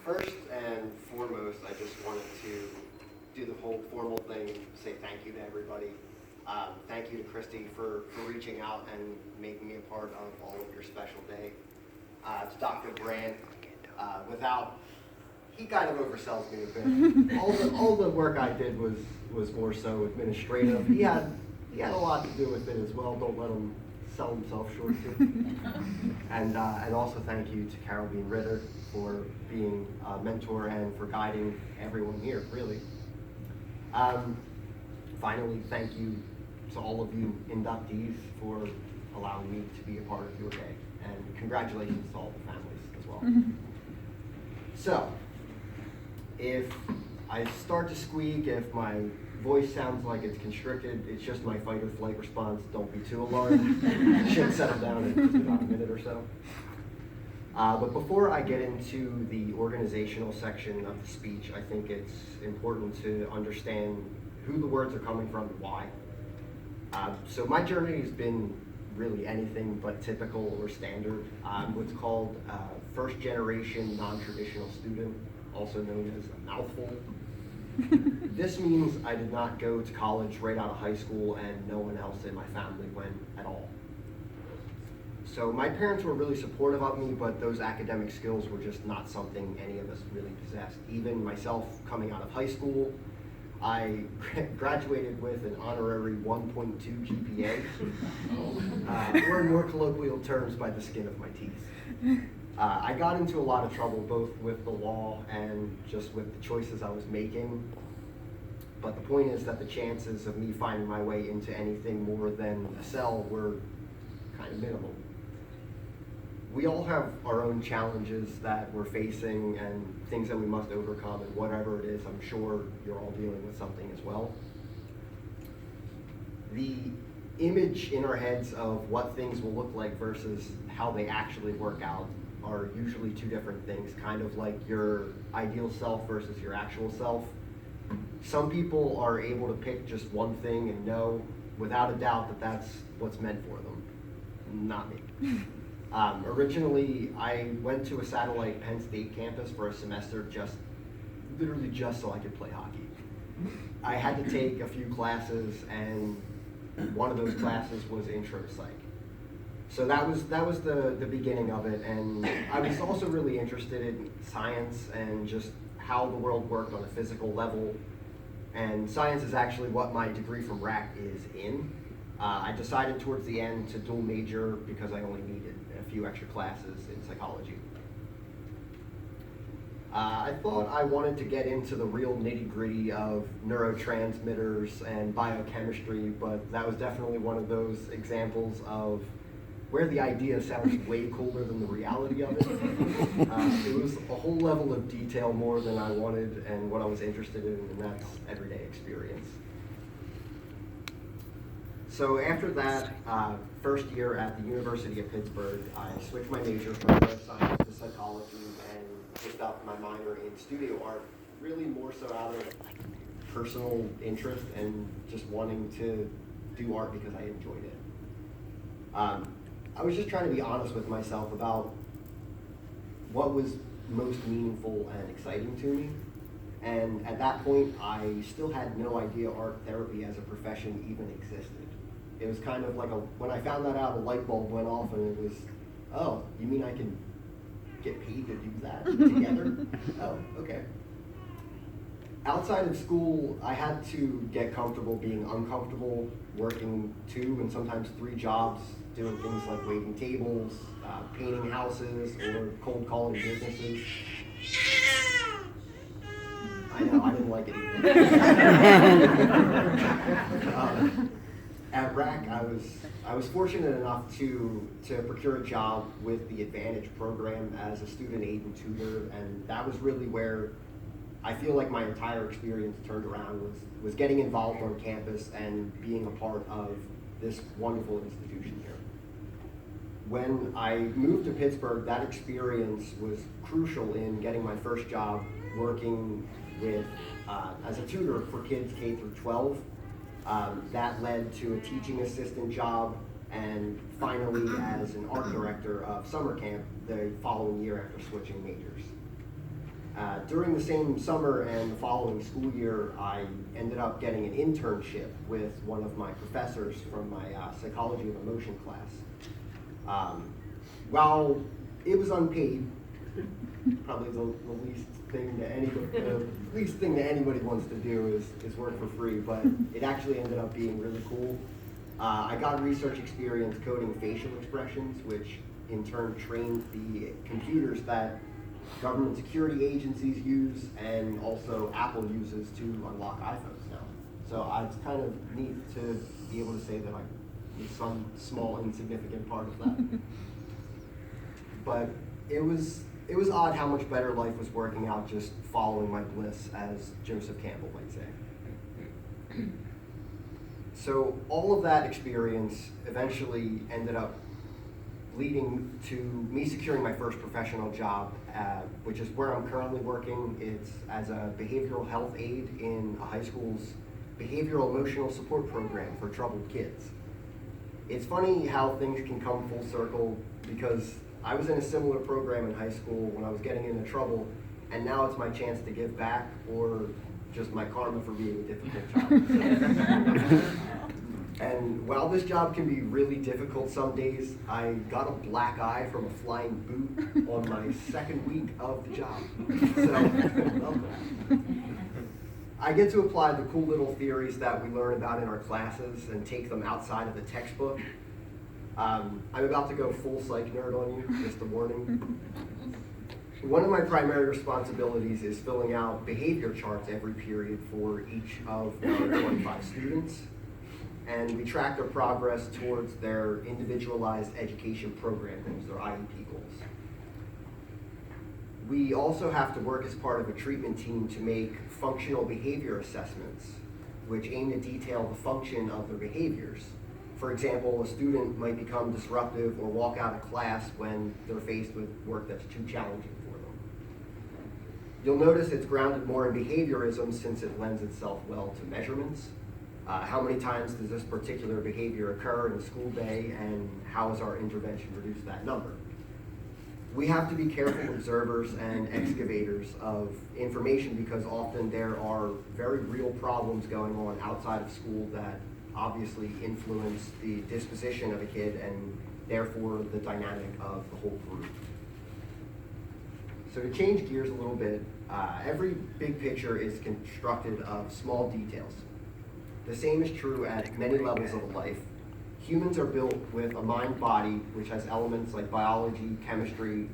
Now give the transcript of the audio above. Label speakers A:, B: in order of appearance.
A: First and foremost, I just wanted to do the whole formal thing and say thank you to everybody. Thank you to Christy for reaching out and making me a part of all of your special day. To Dr. Brandt, he kind of oversells me a bit. all the work I did was more so administrative. He had a lot to do with it as well. Don't let him sell himself short too. And also thank you to Caroline Ritter for being a mentor and for guiding everyone here, really. Finally, thank you to all of you inductees for allowing me to be a part of your day. And congratulations to all the families as well. So, if I start to squeak, if my voice sounds like it's constricted, it's just my fight or flight response. Don't be too alarmed. Should settle down in just about a minute or so. But before I get into the organizational section of the speech, I think it's important to understand who the words are coming from and why. So my journey has been really anything but typical or standard. I'm what's called first generation non-traditional student, also known as a mouthful. This means I did not go to college right out of high school, and no one else in my family went at all. So my parents were really supportive of me, but those academic skills were just not something any of us really possessed. Even myself, coming out of high school, I graduated with an honorary 1.2 GPA, or in more colloquial terms, by the skin of my teeth. I got into a lot of trouble, both with the law and just with the choices I was making. But the point is that the chances of me finding my way into anything more than a cell were kind of minimal. We all have our own challenges that we're facing and things that we must overcome, and whatever it is, I'm sure you're all dealing with something as well. The image in our heads of what things will look like versus how they actually work out are usually two different things, kind of like your ideal self versus your actual self. Some people are able to pick just one thing and know without a doubt that that's what's meant for them. Not me. Originally, I went to a satellite Penn State campus for a semester literally just so I could play hockey. I had to take a few classes, and one of those classes was intro to psych. So that was the beginning of it, and I was also really interested in science and just how the world worked on a physical level. And science is actually what my degree from RACC is in. I decided towards the end to dual major because I only needed a few extra classes in psychology. I thought I wanted to get into the real nitty-gritty of neurotransmitters and biochemistry, but that was definitely one of those examples of where the idea sounds way cooler than the reality of it. It was a whole level of detail more than I wanted and what I was interested in, and that's everyday experience. So after that first year at the University of Pittsburgh, I switched my major from neuroscience to psychology and picked up my minor in studio art, really more so out of personal interest and just wanting to do art because I enjoyed it. I was just trying to be honest with myself about what was most meaningful and exciting to me. And at that point, I still had no idea art therapy as a profession even existed. It was kind of like when I found that out, a light bulb went off, and it was, oh, you mean I can get paid to do that together? Oh, okay. Outside of school, I had to get comfortable being uncomfortable, working 2 and sometimes 3 jobs, doing things like waiting tables, painting houses, or cold calling businesses. I know, I didn't like it either. At RACC, I was fortunate enough to procure a job with the Advantage program as a student aid and tutor, and that was really where I feel like my entire experience turned around, was getting involved on campus and being a part of this wonderful institution here. When I moved to Pittsburgh, that experience was crucial in getting my first job working with as a tutor for kids K through 12. That led to a teaching assistant job, and finally as an art director of summer camp the following year after switching majors. During the same summer and the following school year, I ended up getting an internship with one of my professors from my psychology of emotion class. While it was unpaid, probably the least thing that anybody wants to do is work for free, but it actually ended up being really cool. I got research experience coding facial expressions, which in turn trained the computers that government security agencies use and also Apple uses to unlock iPhones now. So it's kind of neat to be able to say that I did some small insignificant part of that. But it was odd how much better life was working out just following my bliss, as Joseph Campbell might say. So all of that experience eventually ended up leading to me securing my first professional job, which is where I'm currently working. It's as a behavioral health aide in a high school's behavioral emotional support program for troubled kids. It's funny how things can come full circle, because I was in a similar program in high school when I was getting into trouble, and now it's my chance to give back, or just my karma for being a difficult child. And while this job can be really difficult some days, I got a black eye from a flying boot on my second week of the job. So, I get to apply the cool little theories that we learn about in our classes and take them outside of the textbook. I'm about to go full psych nerd on you, just a warning. One of my primary responsibilities is filling out behavior charts every period for each of our 25 students. And we track their progress towards their individualized education program goals, their IEP goals. We also have to work as part of a treatment team to make functional behavior assessments, which aim to detail the function of their behaviors. For example, a student might become disruptive or walk out of class when they're faced with work that's too challenging for them. You'll notice it's grounded more in behaviorism, since it lends itself well to measurements. How many times does this particular behavior occur in a school day, and how has our intervention reduced that number? We have to be careful observers and excavators of information, because often there are very real problems going on outside of school that obviously influence the disposition of a kid and therefore the dynamic of the whole group. So to change gears a little bit, every big picture is constructed of small details. The same is true at many levels of life. Humans are built with a mind-body which has elements like biology, chemistry,